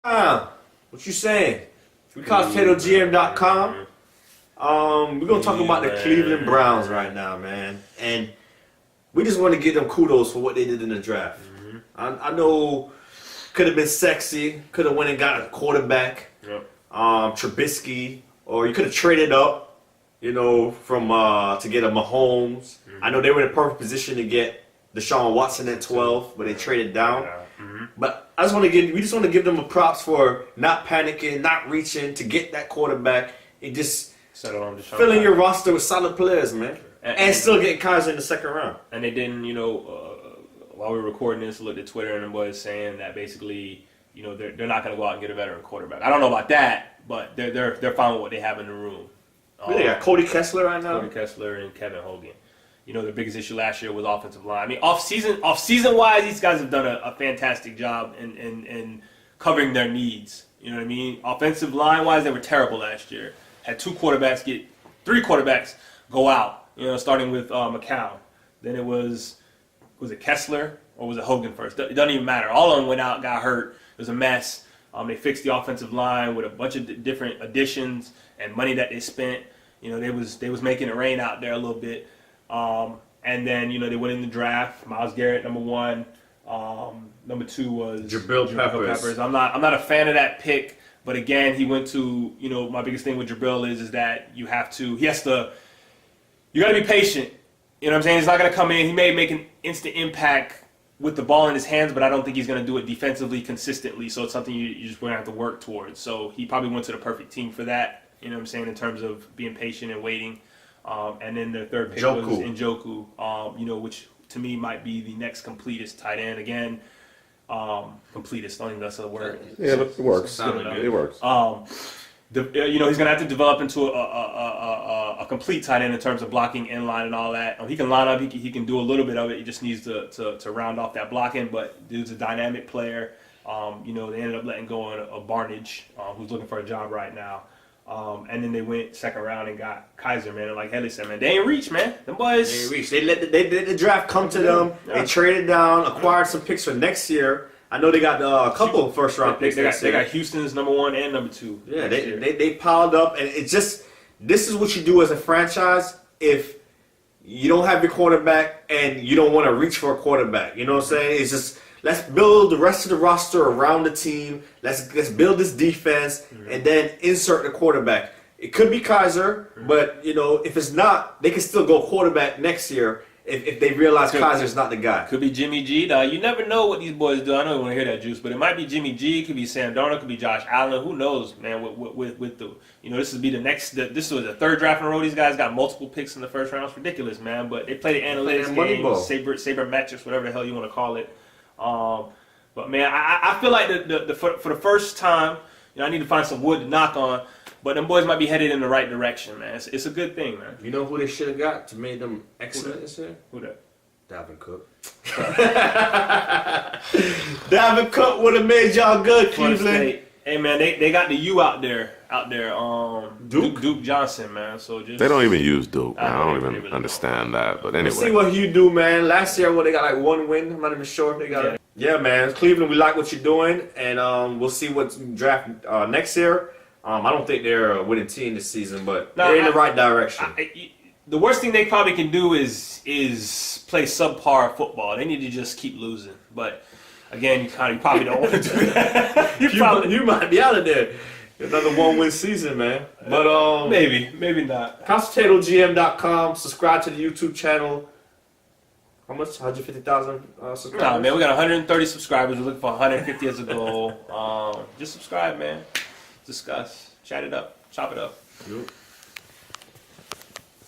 What you saying? We CPGM.com. We're gonna talk about the Cleveland Browns right now, man, and we just want to give them kudos for what they did in the draft. I know could have been sexy, could have went and got a quarterback, Trubisky, or you could have traded up, from to get a Mahomes. I know they were in a perfect position to get Deshaun Watson at 12, but they traded down. But we just want to give them a props for not panicking, not reaching to get that quarterback, and just filling your roster with solid players, man, and still getting Kaiser in the second round. And they didn't, while we were recording this, looked at Twitter and the boys saying that basically, they're not going to go out and get a veteran quarterback. I don't know about that, but they're fine with what they have in the room. They got Cody Kessler right now. Cody Kessler and Kevin Hogan. The biggest issue last year was offensive line. I mean, off-season wise, these guys have done a fantastic job in covering their needs. You know what I mean? Offensive line wise, they were terrible last year. Had three quarterbacks go out. Starting with McCown. Then it was it Kessler or was it Hogan first? It doesn't even matter. All of them went out, got hurt. It was a mess. They fixed the offensive line with a bunch of different additions and money that they spent. They was making it rain out there a little bit. And then, they went in the draft. Myles Garrett, number 1. Number 2 was Jabril Peppers. I'm not a fan of that pick, but again, he went to, my biggest thing with Jabril is that you got to be patient. You know what I'm saying? He's not going to come in. He may make an instant impact with the ball in his hands, but I don't think he's going to do it defensively consistently. So it's something you just going to have to work towards. So he probably went to the perfect team for that, you know what I'm saying, in terms of being patient and waiting. And then the third pick was Njoku, which to me might be the next completest tight end. Again, completest, I don't think that's a word. Yeah, but it works. It works. He's going to have to develop into a complete tight end in terms of blocking in line and all that. He can line up. He can do a little bit of it. He just needs to round off that blocking. But dude's a dynamic player. They ended up letting go of Barnage, who's looking for a job right now. And then they went second round and got Kaiser, man. And like Helly said, man, they ain't reach, man. Them boys. They ain't reach. They let the draft come to them. Yeah. They traded down, acquired some picks for next year. I know they got a couple of first-round picks. They got Houston's number 1 and number 2. Yeah, they piled up, and it's just this is what you do as a franchise if you don't have your quarterback and you don't want to reach for a quarterback. You know what I'm saying? It's just let's build the rest of the roster around the team. Let's build this defense and then insert the quarterback. It could be Kaiser, but if it's not, they can still go quarterback next year. If they realize Kaiser's not the guy. Could be Jimmy G, dog. You never know what these boys do. I know you want to hear that, Juice, but it might be Jimmy G. It could be Sam Darnold. Could be Josh Allen. Who knows, man? With the this would be the next. This was the third draft in a row. These guys got multiple picks in the first round. It's ridiculous, man. But they play the analytics game, saber metrics, whatever the hell you want to call it. But man, I feel like for the first time, I need to find some wood to knock on. But them boys might be headed in the right direction, man. It's a good thing, man. You know who they should have got to make them excellent this year? Who that? Dalvin Cook. Dalvin Cook would have made y'all good, Cleveland. Hey man, they got the U out there. Duke Johnson, man. So just they don't even use Duke. Man. I don't even understand that. But anyway, let's see what you do, man. Last year, they got like 1 win. I'm not even sure if they got it. Yeah, man. Cleveland, we like what you're doing, and we'll see what's draft next year. I don't think they're a winning team this season, but they're in the right direction. The worst thing they probably can do is play subpar football. They need to just keep losing. But again, you probably don't want to do that. you might be out of there. Another 1-win season, man. But maybe not. CPGM.com. Subscribe to the YouTube channel. How much? 150,000 subscribers? Nah, man, we got 130 subscribers. We're looking for 150 as a goal. Just subscribe, man. Discuss, chat it up, chop it up. Yep.